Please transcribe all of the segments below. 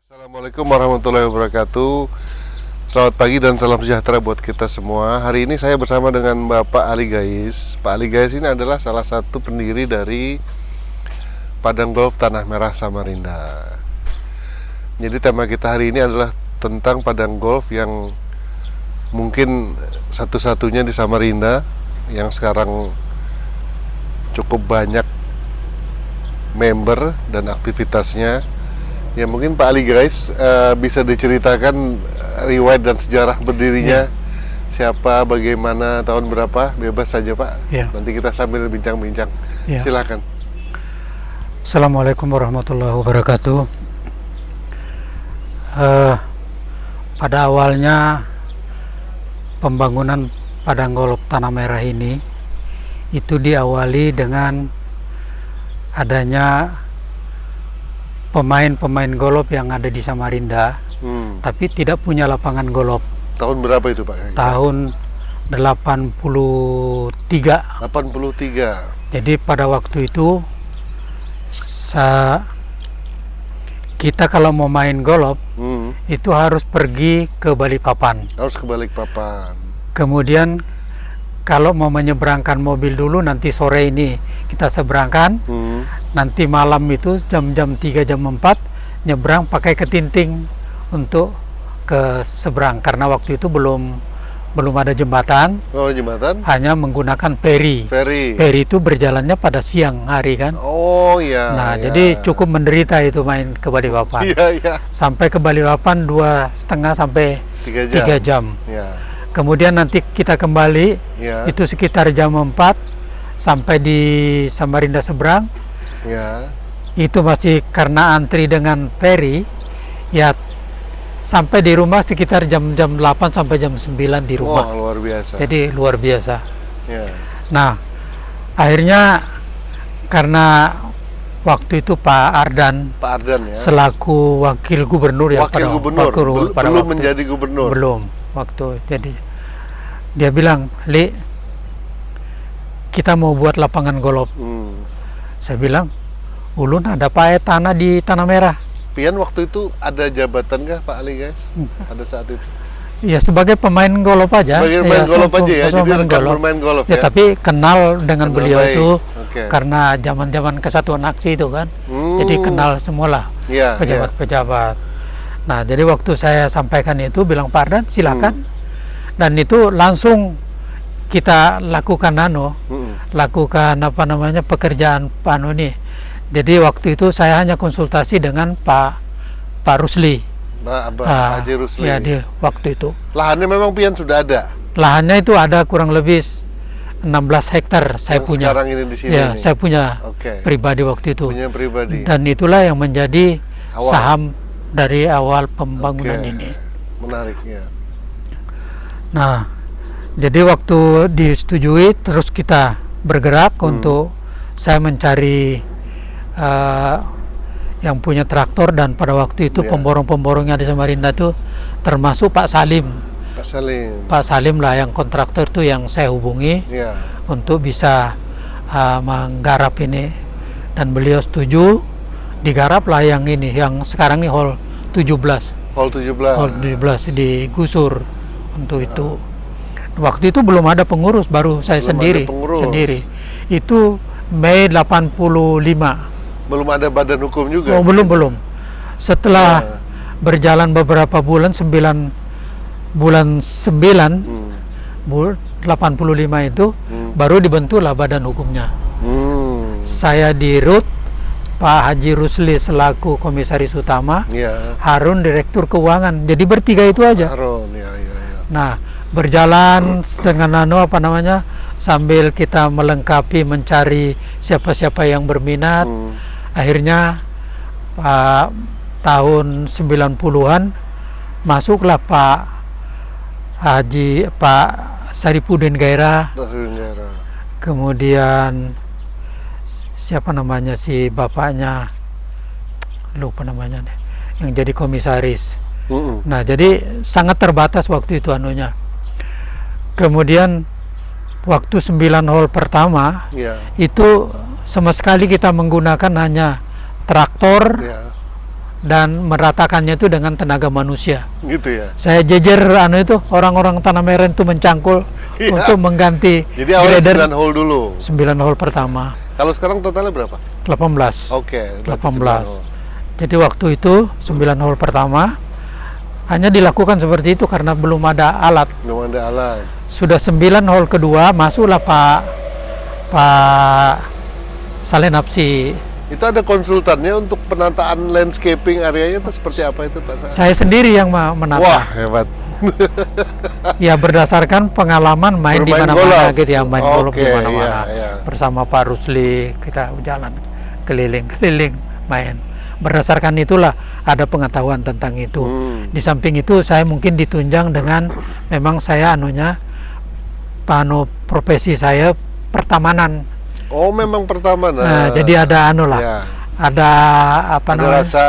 Assalamualaikum warahmatullahi wabarakatuh. Selamat pagi dan salam sejahtera buat kita semua. Hari ini saya bersama dengan Bapak Ali Gais. Pak Ali Gais ini adalah salah satu pendiri dari Padang Golf Tanah Merah Samarinda. Jadi tema kita hari ini adalah tentang Padang Golf yang mungkin satu-satunya di Samarinda yang sekarang cukup banyak member dan aktivitasnya. Ya mungkin Pak Ali Gais bisa diceritakan riwayat dan sejarah berdirinya, siapa, bagaimana, tahun berapa, bebas saja Pak. Nanti kita sambil bincang-bincang. Silakan. Assalamualaikum warahmatullahi wabarakatuh. Pada awalnya pembangunan Padang Golf Tanah Merah ini itu diawali dengan adanya pemain-pemain golf yang ada di Samarinda, tapi tidak punya lapangan golf. Tahun berapa itu Pak? Tahun 83. 83. Jadi pada waktu itu kita kalau mau main golf itu harus pergi ke Balikpapan. Harus ke Balikpapan. Kemudian kalau mau menyeberangkan mobil dulu, nanti sore ini kita seberangkan. Nanti malam itu jam-jam 3, jam 4 nyebrang pakai ketinting untuk ke seberang, karena waktu itu belum ada jembatan. Oh, jembatan? Hanya menggunakan feri. Feri itu berjalannya pada siang hari kan. Oh iya. Nah, jadi cukup menderita itu main ke Balikpapan. Iya. Sampai ke Balikpapan 2,5 sampai 3 jam. Iya. Kemudian nanti kita kembali, itu sekitar jam 4 sampai di Samarinda seberang. Itu masih karena antri dengan feri, ya sampai di rumah sekitar jam 8 sampai jam 9 di rumah. Wah, luar biasa. Jadi luar biasa. Nah, akhirnya karena waktu itu Pak Ardan selaku wakil gubernur belum menjadi gubernur. Belum waktu. Jadi dia bilang, "Li, kita mau buat lapangan golf." Saya bilang, ulun ada pae tanah di Tanah Merah. Pian waktu itu ada jabatan kah Pak Ali Gais? Pada saat itu? Ya sebagai pemain golf aja. Sebagai pemain golf aja ya, jadi rekan bermain golf ya. Tapi kenal dengan beliau itu karena zaman-zaman Kesatuan Aksi itu kan. Jadi kenal semualah pejabat-pejabat. Nah, jadi waktu saya sampaikan itu bilang, Pak Ardan silakan. Dan itu langsung kita lakukan pekerjaan ini. Jadi waktu itu saya hanya konsultasi dengan Pak Rusli. Haji Rusli. Ya, di waktu itu. Lahannya memang pian sudah ada. Lahannya itu ada kurang lebih 16 hektar saya punya. Sekarang ini di sini. Ya, saya punya pribadi waktu itu. Punya pribadi. Dan itulah yang menjadi saham dari awal pembangunan ini. Menariknya. Nah, jadi waktu disetujui, terus kita bergerak untuk saya mencari yang punya traktor, dan pada waktu itu pemborong-pemborongnya di Samarinda itu termasuk Pak Salim. Pak Salim lah yang kontraktor itu yang saya hubungi untuk bisa menggarap ini, dan beliau setuju digarap lah yang ini, yang sekarang ini hall 17. Hall 17 digusur untuk itu. Waktu itu belum ada pengurus, baru saya sendiri. Itu Mei 85. Belum ada badan hukum juga? Oh, belum. Setelah berjalan beberapa bulan, 85 itu baru dibentuklah badan hukumnya. Saya dirut, Pak Haji Rusli selaku komisaris utama, Harun direktur keuangan. Jadi bertiga itu aja. Nah, berjalan dengan sambil kita melengkapi, mencari siapa-siapa yang berminat. Akhirnya tahun 90-an masuklah Pak Saripudin Gairah. Kemudian siapa namanya, si bapaknya lupa namanya deh, yang jadi komisaris. Nah, jadi sangat terbatas waktu itu anunya. Kemudian waktu 9 hole pertama itu sama sekali kita menggunakan hanya traktor dan meratakannya itu dengan tenaga manusia. Gitu ya. Saya jejer itu orang-orang Tanah Merah itu mencangkul untuk mengganti. Jadi awalnya 9 hole dulu. 9 hole pertama. Kalau sekarang totalnya berapa? 18. Oke, 18. Jadi waktu itu 9 hole pertama hanya dilakukan seperti itu karena belum ada alat. Belum ada alat. Sudah 9 hole kedua masuklah Pak Salenapsi. Itu ada konsultannya untuk penataan landscaping areanya itu seperti apa itu Pak? Saya sendiri yang menata. Wah, hebat. Ya berdasarkan pengalaman main di mana-mana gitu ya, main golf di mana-mana. Iya. Bersama Pak Rusli kita jalan keliling-keliling main. Berdasarkan itulah ada pengetahuan tentang itu. Di samping itu saya mungkin ditunjang dengan memang saya profesi saya pertamanan. Oh, memang pertamanan. Nah, jadi ada ya. Ada apa namanya? Rasa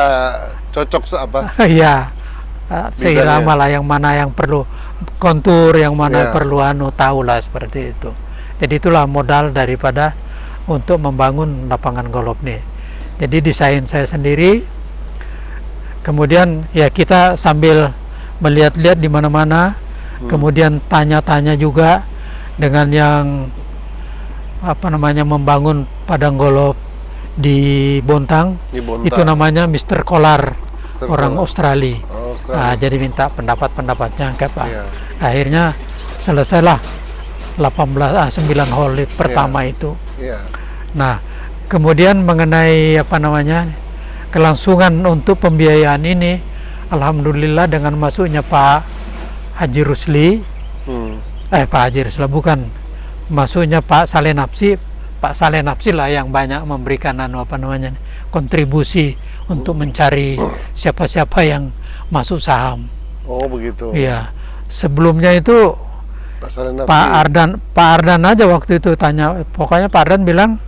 cocok apa? Iya. Seirama lah yang mana yang perlu kontur, yang mana perlu tahu lah seperti itu. Jadi itulah modal daripada untuk membangun lapangan golf nih. Jadi desain saya sendiri. Kemudian ya kita sambil melihat-lihat di mana-mana, kemudian tanya-tanya juga dengan yang membangun padang golf di Bontang. Itu namanya Mr. Kolar, orang Australia. Nah, jadi minta pendapatnya ke Pak. Akhirnya selesailah 9 hole pertama itu. Nah, kemudian mengenai kelangsungan untuk pembiayaan ini, alhamdulillah dengan masuknya Pak Haji Rusli, Pak Haji Rusli bukan, masuknya Pak Salenapsi. Pak Salenapsi lah yang banyak memberikan kontribusi untuk mencari siapa-siapa yang masuk saham. Oh begitu. Iya. Sebelumnya itu Pak Ardan aja waktu itu tanya, pokoknya Pak Ardan bilang,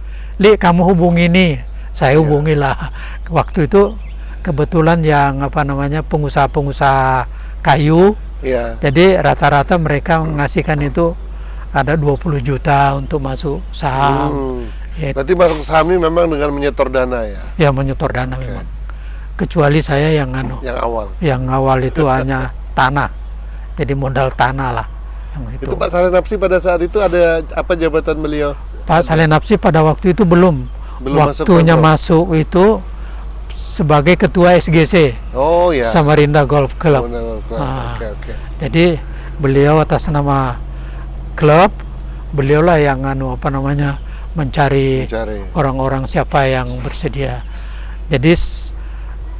"Li, kamu hubungi nih." Saya hubungilah. Waktu itu kebetulan yang pengusaha-pengusaha kayu. Jadi rata-rata mereka ngasihkan itu ada 20 juta untuk masuk saham. Berarti masuk saham ini memang dengan menyetor dana ya? Ya, menyetor dana memang. Kecuali saya yang Yang awal itu hanya tanah. Jadi modal tanah lah. Itu Pak Salenapsi pada saat itu ada apa jabatan beliau? Pak Salenapsi pada waktu itu belum waktunya masuk itu sebagai ketua SGC. Oh ya. Samarinda Golf Club. Jadi beliau atas nama klub, beliaulah yang mencari orang-orang siapa yang bersedia. Jadi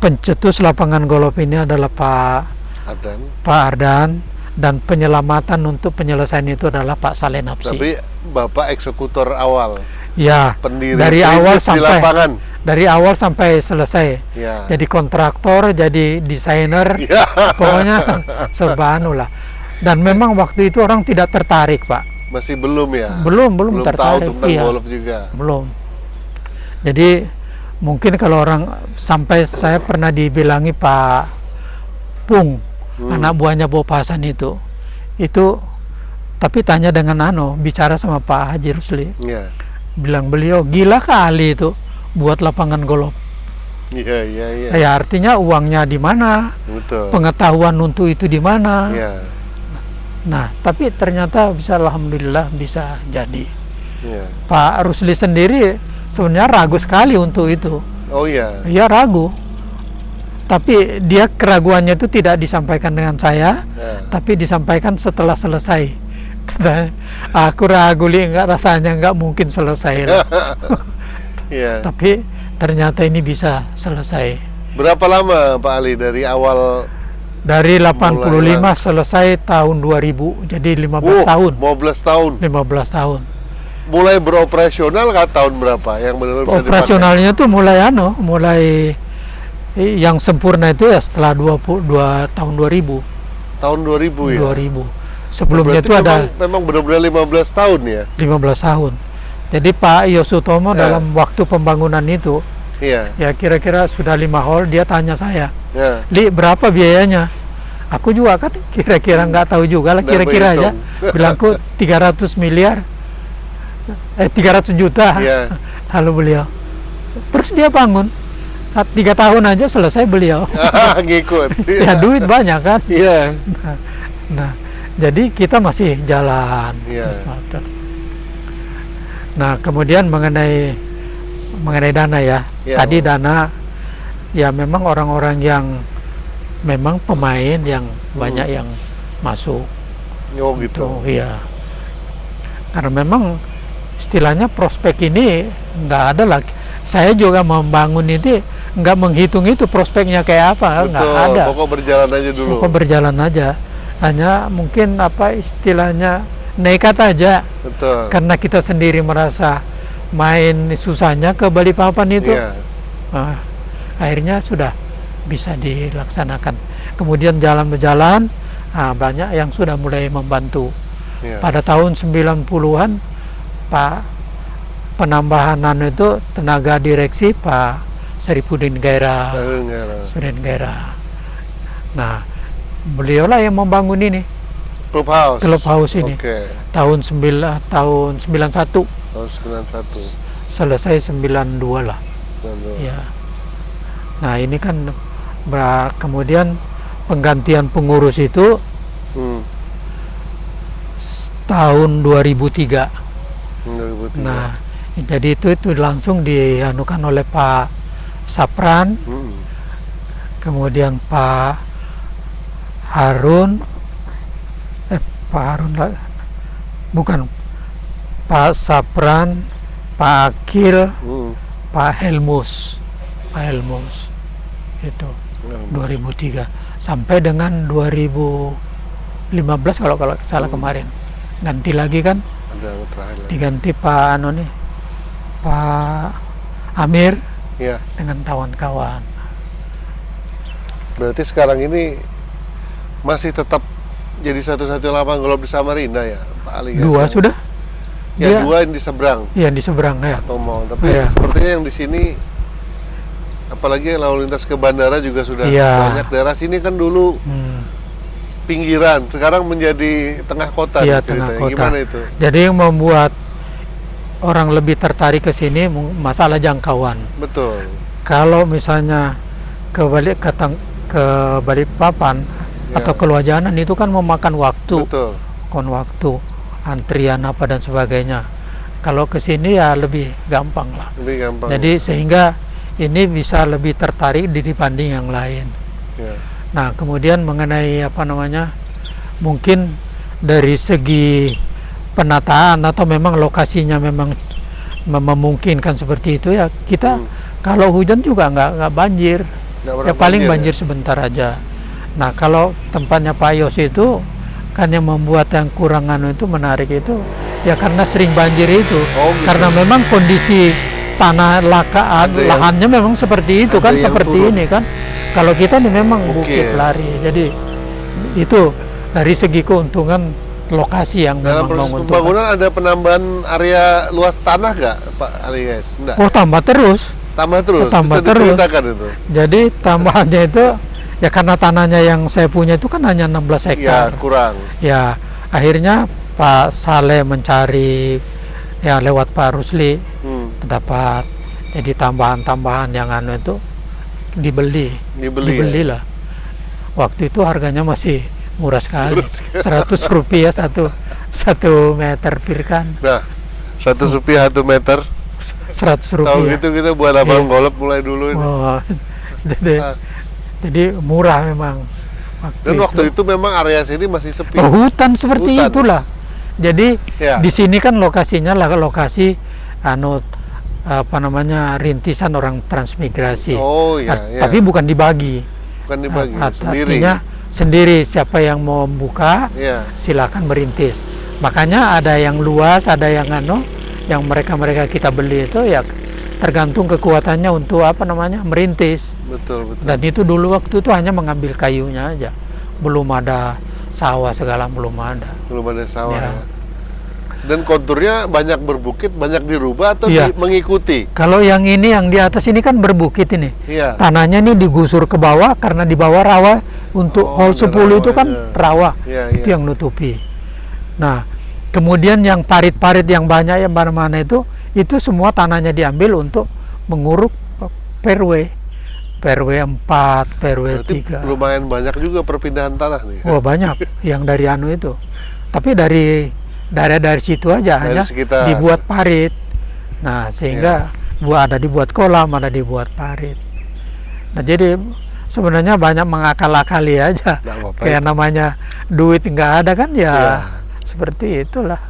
pencetus lapangan golf ini adalah Pak Ardan, dan penyelamatan untuk penyelesaian itu adalah Pak Salenapsi. Tapi Bapak eksekutor awal. Ya, pendiri dari lapangan. Dari awal sampai selesai. Ya. Jadi kontraktor, jadi desainer, pokoknya serba lah. Dan memang waktu itu orang tidak tertarik, Pak. Masih belum ya? Belum tertarik. Tahu tentang golf juga. Belum. Jadi mungkin kalau orang sampai saya pernah dibilangi Pak Pung, anak buahnya Bob Hasan itu tapi tanya dengan bicara sama Pak Haji Rusli. Bilang beliau gila kali itu buat lapangan golf. Iya. Ya artinya uangnya di mana? Betul. Pengetahuan untuk itu di mana? Iya. Nah, tapi ternyata alhamdulillah bisa jadi. Iya. Pak Rusli sendiri sebenarnya ragu sekali untuk itu. Oh iya. Iya, ragu. Tapi dia keraguannya itu tidak disampaikan dengan saya, tapi disampaikan setelah selesai. Karena aku ragu rasanya nggak mungkin selesai. Tapi ternyata ini bisa selesai. Berapa lama Pak Ali dari awal? Dari 85 selesai tahun 2000, jadi 15 tahun. 15 tahun. 15 tahun. Mulai beroperasional tahun berapa? Yang benar-benar bisa operasionalnya tuh mulai yang sempurna itu ya setelah tahun 2000. Tahun 2000 ya. 2000. Sebelumnya itu ada memang benar-benar 15 tahun ya. 15 tahun. Jadi Pak Yosutomo dalam waktu pembangunan itu, ya kira-kira sudah 5 hole, dia tanya saya, "Li, berapa biayanya?" Aku juga kan kira-kira nggak tahu juga lah, kira-kira aja. Bilangku 300 miliar. 300 juta. Lalu beliau, terus dia bangun. 3 tahun aja selesai beliau. Ngikut. Ya duit banyak kan. Iya. Nah, jadi kita masih jalan. Iya. Nah, kemudian mengenai dana ya. Iya, Tadi dana ya memang orang-orang yang memang pemain yang banyak yang masuk. Oh gitu. Iya. Karena memang istilahnya prospek ini nggak ada lagi. Saya juga membangun itu nggak menghitung itu prospeknya kayak apa, nggak ada. Pokok berjalan aja dulu. Pokok berjalan aja. Hanya mungkin apa istilahnya nekat aja. Betul. Karena kita sendiri merasa main susahnya ke Balikpapan itu. Iya. Nah, akhirnya sudah bisa dilaksanakan. Kemudian jalan berjalan, banyak yang sudah mulai membantu. Iya. Pada tahun 90-an Pak penambahan itu tenaga direksi Pak Saripudin Gairah. Nah, beliaulah yang membangun ini Clubhouse ini. Okay. Tahun 91. Tahun 91. Selesai 92 lah. 92. Ya. Nah, ini kan kemudian penggantian pengurus itu tahun 2003. 2003. Nah, jadi itu langsung dianukan oleh Pak Sapran, kemudian Pak Harun, bukan Pak Sapran, Pak Akil, Pak Helmus itu 2003 sampai dengan 2015 kalau salah kemarin ganti lagi kan. Diganti Pak Pak Amir ya. Dengan kawan-kawan. Berarti sekarang ini masih tetap jadi satu-satunya lapangan golf di Samarinda ya, Pak Ali? Dua sudah. Ya, dua yang di seberang. Iya, di seberang ya. Tapi sepertinya yang di sini, apalagi lalu lintas ke bandara juga sudah banyak. Daerah sini kan dulu pinggiran, sekarang menjadi tengah kota. Iya, tengah kota. Gimana itu? Jadi yang membuat orang lebih tertarik ke sini masalah jangkauan. Betul. Kalau misalnya ke Balikpapan atau ke Luajanan itu kan memakan waktu. Betul. Antrian apa dan sebagainya. Kalau ke sini ya lebih gampang lah. Lebih gampang. Jadi sehingga ini bisa lebih tertarik dibanding yang lain. Ya. Nah, kemudian mengenai mungkin dari segi penataan atau memang lokasinya memang memungkinkan seperti itu ya, kita kalau hujan juga nggak banjir, ya paling banjir sebentar aja. Nah, kalau tempatnya Pak Yos itu kan yang membuat yang kurangan itu menarik itu ya karena sering banjir itu. Gitu. Karena memang kondisi tanah lahannya memang seperti itu kan, seperti turun. Ini kan. Kalau kita ini memang bukit lari, jadi itu dari segi keuntungan lokasi yang dalam proses pembangunan ada penambahan area luas tanah nggak, Pak Ali guys? Enggak. Oh, tambah terus. Tambah terus. Itu. Jadi tambahannya itu ya karena tanahnya yang saya punya itu kan hanya 16 hektar. Ya, kurang. Ya, akhirnya Pak Saleh mencari ya lewat Pak Rusli dapat jadi tambahan-tambahan yang itu dibeli lah. Waktu itu harganya masih murah sekali, 100 rupiah satu meter kan. Nah, 100 rupiah 1 meter. 100 rupiah. Tahu gitu kita buat lapangan golf mulai dulu ini. Jadi murah memang. Waktu itu memang area sini masih sepi. Hutan seperti itulah. Jadi di sini kan lokasinya lokasi rintisan orang transmigrasi. Tapi bukan dibagi. Artinya sendiri siapa yang mau buka silakan merintis. Makanya ada yang luas, ada yang yang mereka kita beli itu ya tergantung kekuatannya untuk merintis. Betul. Dan itu dulu waktu itu hanya mengambil kayunya aja. Belum ada sawah segala, belum ada sawah ya. Dan konturnya banyak berbukit, banyak dirubah atau mengikuti? Kalau yang ini, yang di atas ini kan berbukit ini. Iya. Tanahnya ini digusur ke bawah karena di bawah rawa. Untuk hall 10 itu kan rawa. Itu yang nutupi. Nah, kemudian yang parit-parit yang banyak yang mana-mana itu semua tanahnya diambil untuk menguruk fairway. PRW 4, PRW Berarti 3. lumayan banyak juga perpindahan tanah nih. Wah, banyak yang dari anu itu. Tapi dari daerah situ aja Dari hanya sekitar. dibuat parit. Nah, sehingga ada dibuat kolam, ada dibuat parit. Nah, jadi sebenarnya banyak mengakal-akali aja. Kayak namanya duit nggak ada kan ya, seperti itulah.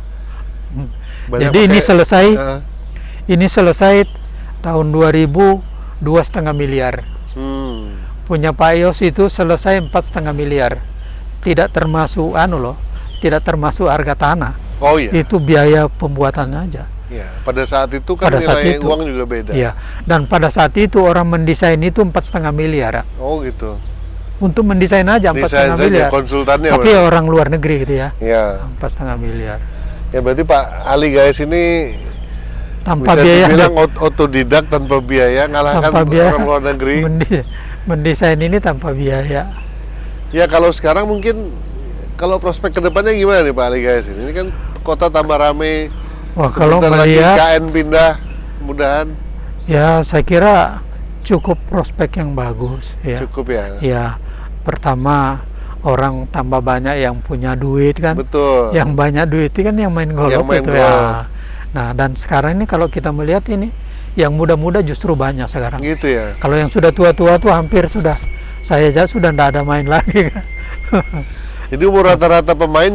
Jadi ini selesai, ini selesai tahun 2000 2,5 miliar. Punya Pak Yos itu selesai 4,5 miliar. Tidak termasuk tidak termasuk harga tanah. Oh iya. Itu biaya pembuatannya aja. Ya, pada saat itu kan pada nilai uang juga beda. Iya. Dan pada saat itu orang mendesain itu 4,5 miliar. Oh gitu. Untuk mendesain aja 4,5 miliar. Konsultannya. Tapi orang luar negeri gitu ya. Iya. 4,5 miliar. Ya berarti Pak Ali Gais ini tanpa bisa biaya. Dibilang otodidak tanpa biaya, ngalahkan orang luar negeri. Mendesain ini tanpa biaya. Ya kalau sekarang mungkin kalau prospek kedepannya gimana nih Pak Ali Gais ini kan kota tambah ramai. Wah, kalau melihat KN pindah, mudahan. Ya, saya kira cukup prospek yang bagus ya. Cukup ya. Ya, pertama orang tambah banyak yang punya duit kan. Betul. Yang banyak duit kan yang main golf itu ya. Nah, dan sekarang ini kalau kita melihat ini yang muda-muda justru banyak sekarang. Gitu ya. Kalau yang sudah tua-tua tuh hampir sudah saya aja sudah tidak ada main lagi kan. Jadi umur rata-rata pemain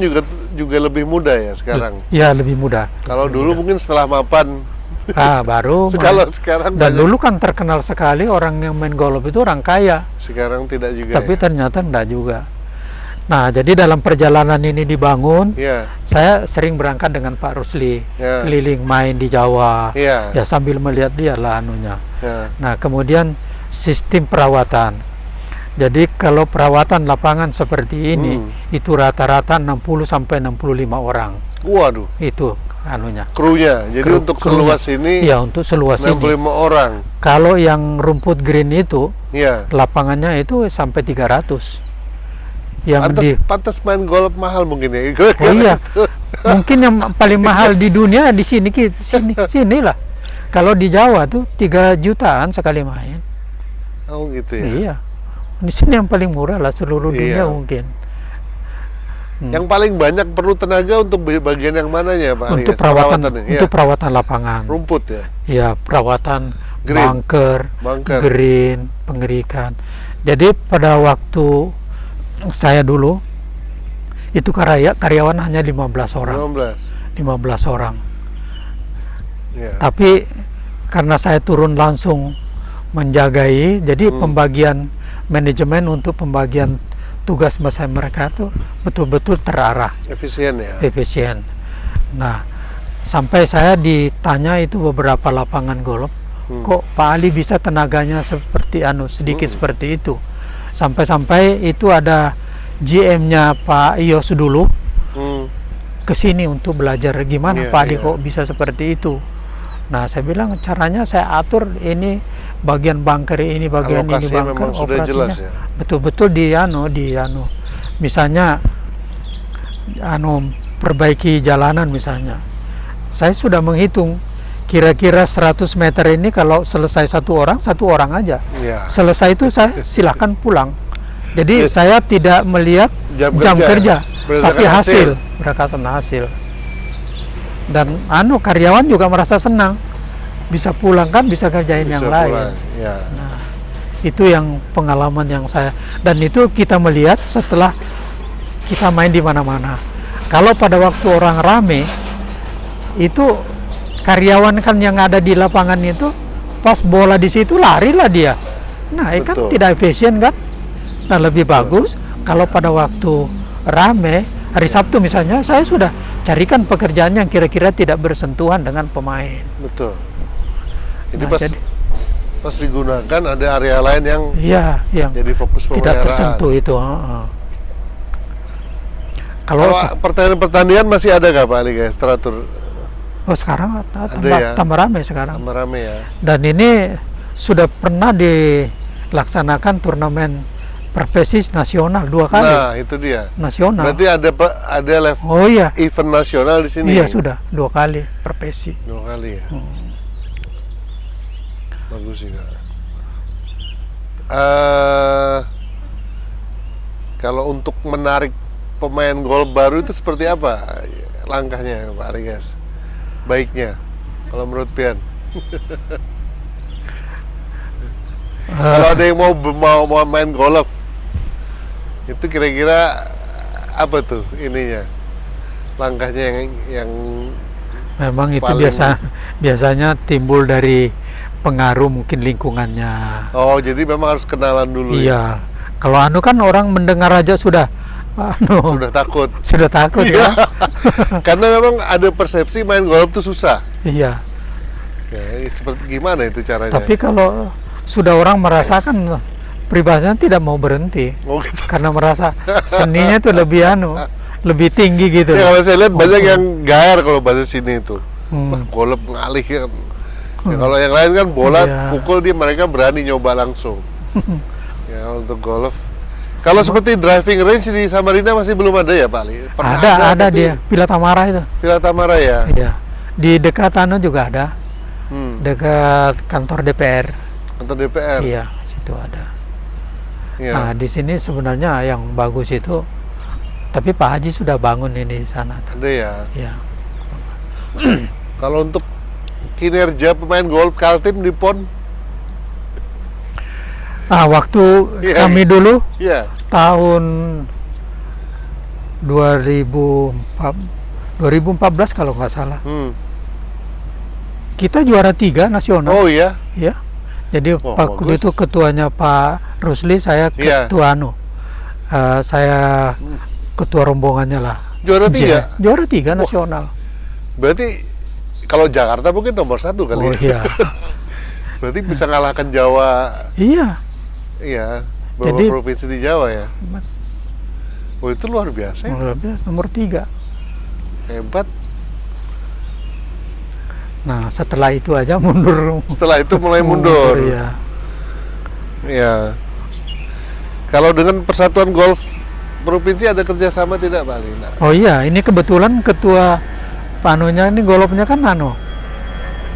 juga lebih muda ya sekarang. Ya, lebih muda. Kalau dulu mungkin setelah mapan. Baru. Kalau sekarang dan dulu kan terkenal sekali orang yang main golf itu orang kaya. Sekarang tidak juga. Tapi ternyata enggak juga. Nah, jadi dalam perjalanan ini dibangun, saya sering berangkat dengan Pak Rusli, keliling main di Jawa, ya sambil melihat dia lah anunya. Nah, kemudian sistem perawatan. Jadi kalau perawatan lapangan seperti ini, itu rata-rata 60 sampai 65 orang. Waduh. Itu anunya. Krunya. Jadi untuk seluas ini. Ya, untuk seluas 65 ini. orang. Kalau yang rumput green itu, lapangannya itu sampai 300. Yang pantas main golf mahal mungkin ya. Oh iya, mungkin yang paling mahal di dunia di sini lah. Kalau di Jawa tuh 3 jutaan sekali main. Oh gitu ya. Iya, di sini yang paling murah lah seluruh dunia mungkin. Yang paling banyak perlu tenaga untuk bagian yang mananya Pak? Untuk perawatan lapangan. Rumput ya. Iya, perawatan bunker, green, pengerikan. Jadi pada waktu saya dulu itu karyawan hanya 15 orang. 15 orang. Tapi karena saya turun langsung menjagai, jadi pembagian manajemen untuk pembagian tugas mereka itu betul-betul terarah. Efisien ya. Efisien. Nah, sampai saya ditanya itu beberapa lapangan golf, kok Pak Ali bisa tenaganya seperti sedikit seperti itu. Sampai-sampai itu ada GM-nya Pak Yos dulu ke sini untuk belajar gimana Pak Ali kok bisa seperti itu. Nah, saya bilang caranya saya atur ini bagian bunker ini, bagian ini bunker, operasinya betul-betul di misalnya perbaiki jalanan misalnya. Saya sudah menghitung kira-kira 100 meter ini kalau selesai satu orang aja. Selesai itu saya silahkan pulang. Jadi saya tidak melihat jam kerja tapi hasil. Berdasarkan hasil. Dan karyawan juga merasa senang. Bisa pulang kan, bisa kerjain yang lain. Nah, itu yang pengalaman yang saya, dan itu kita melihat setelah kita main di mana-mana. Kalau pada waktu orang rame itu karyawan kan yang ada di lapangan itu pas bola di situ larilah dia. Nah, kan tidak efisien kan? Nah, lebih bagus kalau pada waktu rame hari Sabtu misalnya saya sudah carikan pekerjaan yang kira-kira tidak bersentuhan dengan pemain. Betul. Jadi pas digunakan ada area lain yang jadi fokus pemeliharaan. Tidak tersentuh itu. Kalau pertandingan masih ada nggak Pak Ali Gais teratur? Oh, sekarang tambah ramai sekarang. Tambah ramai ya. Dan ini sudah pernah dilaksanakan turnamen Perpesis nasional 2 kali. Nah, itu dia. Nasional. Berarti ada level event nasional di sini. Iya, sudah 2 kali Perpesi. 2 kali ya. Bagus juga. eh kalau untuk menarik pemain golf baru itu seperti apa langkahnya, Pak Aligas? Baiknya, kalau menurut Pian. Kalau ada yang mau main golf, itu kira-kira apa tuh ininya? Langkahnya yang memang itu paling... biasanya timbul dari pengaruh mungkin lingkungannya. Oh, jadi memang harus kenalan dulu. Iya. Ya? Kalau kan orang mendengar aja sudah sudah takut. Sudah takut ya. Karena memang ada persepsi main golf itu susah. Iya. Ya, seperti gimana itu caranya? Tapi kalau sudah orang merasakan, pribadinya tidak mau berhenti. Oh, gitu. Karena merasa seninya itu lebih tinggi gitu. Ya, kalau saya lihat banyak yang gayar kalau bahasa sini itu. Wah, golf ngalih kan. Ya, kalau yang lain kan bola pukul mereka berani nyoba langsung. Ya, untuk golf. Kalau seperti driving range di Samarinda masih belum ada ya, Pak Ali? Ada dia, Villa Tamara itu. Villa Tamara ya? Iya. Di dekat juga ada. Dekat kantor DPR. Kantor DPR? Iya, situ ada. Ya. Nah, di sini sebenarnya yang bagus itu, tapi Pak Haji sudah bangun ini di sana. Ada ya? Iya. Kalau untuk kinerja pemain golf Kaltim di PON? Waktu kami dulu tahun 2014 kalau nggak salah, kita juara 3 nasional. Oh iya? Ya. Jadi waktu itu ketuanya Pak Rusli, saya ketua saya ketua rombongannya lah. Juara 3? Juara 3 nasional. Berarti kalau Jakarta mungkin nomor 1 kali. Oh iya. Berarti bisa ngalahkan Jawa. Iya. Iya, beberapa provinsi di Jawa ya. Oh, itu luar biasa ya? Luar biasa, nomor 3. Hebat. Nah, setelah itu aja mundur. Setelah itu mulai mundur. Iya. Iya. Kalau dengan Persatuan Golf Provinsi ada kerjasama tidak, Pak Lina? Oh iya, ini kebetulan ketua panunya ini golfnya kan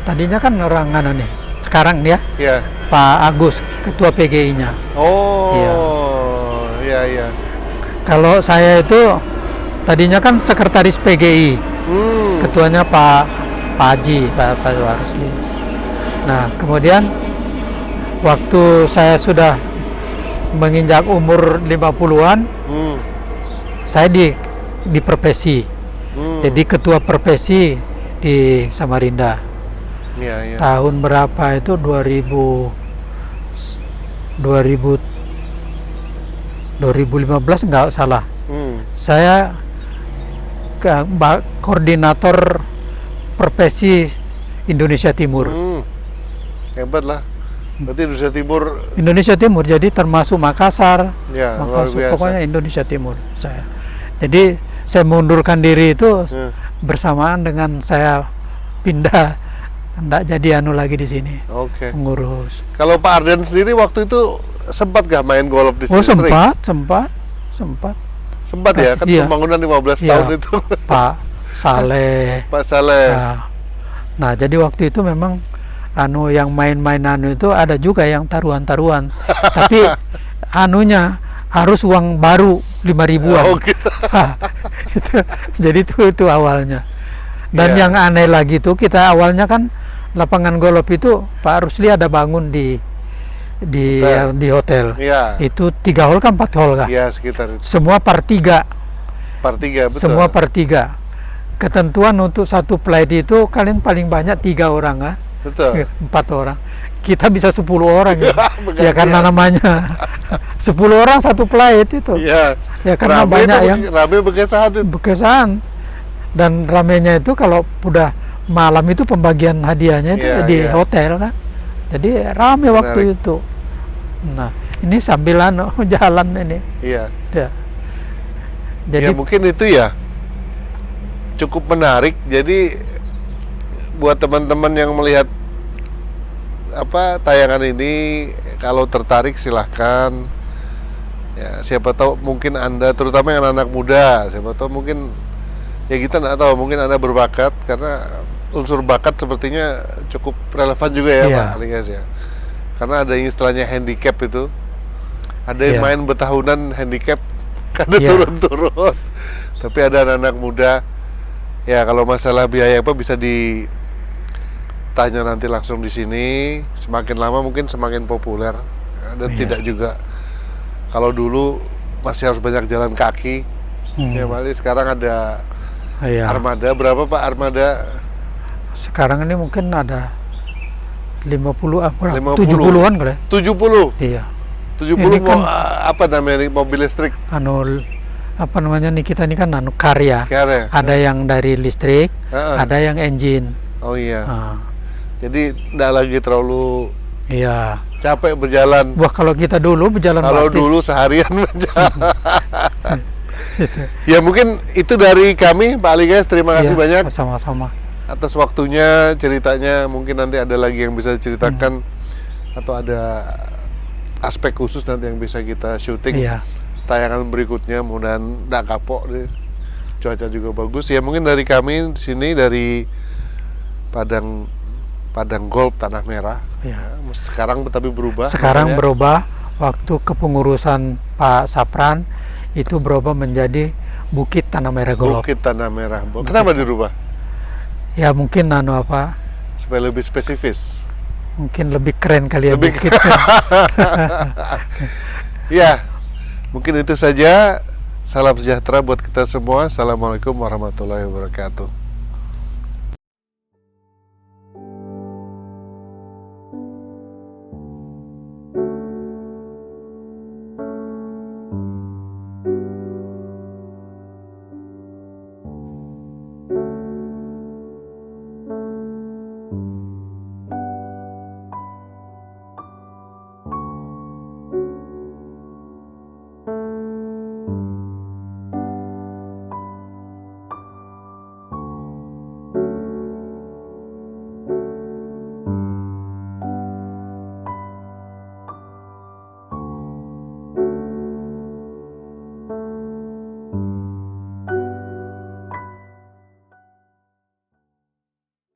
tadinya kan orang nih. Sekarang dia. Iya. Pak Agus, ketua PGI-nya. Oh, iya. Kalau saya itu tadinya kan sekretaris PGI, ketuanya Pak Haji, Pak Rusli. Nah, kemudian waktu saya sudah menginjak umur 50-an, saya di Perpesi, jadi ketua Perpesi di Samarinda. Iya. Tahun berapa itu 2015 nggak salah. Saya koordinator Perpesi Indonesia Timur. Hebat lah. Berarti Indonesia Timur jadi termasuk Makassar. Ya, pokoknya Indonesia Timur saya. Jadi saya mundurkan diri itu bersamaan dengan saya pindah. Nggak jadi lagi di sini. Oke. Pengurus. Kalau Pak Arden sendiri waktu itu sempat gak main golf di sini? Oh, sempat. Sempat ya, kan pembangunan 15 tahun itu. Pak Saleh. Nah, jadi waktu itu memang yang main-main itu ada juga yang taruhan-taruhan. Tapi harus uang baru 5.000-an. Oh, gitu. Jadi itu awalnya. Dan yang aneh lagi tuh, kita awalnya kan lapangan golf itu Pak Rusli ada bangun di hotel. Ya. Itu 3 hole kan 4 hole kan? Iya, sekitar itu. Semua par 3. Par 3, betul. Semua par 3. Ketentuan untuk satu flight itu kalian paling banyak 3 orang kan? Betul. 4 orang. Kita bisa 10 orang ya karena namanya 10 orang satu flight itu. Iya. Ya karena banyak yang rame bekesan. Dan ramenya itu kalau udah malam itu pembagian hadiahnya itu di hotel kan. Jadi rame waktu itu. Nah, ini sambilan jalan ini. Iya. Jadi mungkin itu ya cukup menarik. Jadi buat teman-teman yang melihat tayangan ini, kalau tertarik silahkan. Ya, siapa tahu mungkin Anda, terutama yang anak muda, siapa tahu mungkin kita nggak tahu, mungkin Anda berbakat, karena unsur bakat sepertinya cukup relevan juga ya Pak Aligas ya. Karena ada istilahnya handicap itu. Ada yang main betahunan handicap karena turun-turun. Tapi ada anak-anak muda, ya kalau masalah biaya apa bisa ditanya nanti langsung di sini. Semakin lama mungkin semakin populer. Dan tidak juga, kalau dulu masih harus banyak jalan kaki. Ya paling sekarang ada armada. Berapa Pak armada? Sekarang ini mungkin ada 70-an kali. 70? Iya. 70 kan, apa namanya mobil listrik? Apa namanya nih, kita ini kan karya. Ada yang dari listrik, ada yang engine. Oh iya. Jadi tidak lagi terlalu capek berjalan. Wah, kalau kita dulu berjalan kalau dulu seharian berjalan. Ya mungkin itu dari kami Pak Ali guys, terima kasih banyak. Sama-sama. Atas waktunya, ceritanya mungkin nanti ada lagi yang bisa diceritakan atau ada aspek khusus nanti yang bisa kita syuting. Tayangan berikutnya mudah-mudahan nggak kapok deh. Cuaca juga bagus. Ya mungkin dari kami di sini dari Padang Golf Tanah Merah. Sekarang tapi berubah. Sekarang berubah. Waktu kepengurusan Pak Sapran itu berubah menjadi Bukit Tanah Merah Golf. Bukit Tanah Merah. Kenapa dirubah? Ya mungkin supaya lebih spesifis. Mungkin lebih keren kali ya Bukit. Ya, mungkin itu saja. Salam sejahtera buat kita semua. Assalamualaikum warahmatullahi wabarakatuh.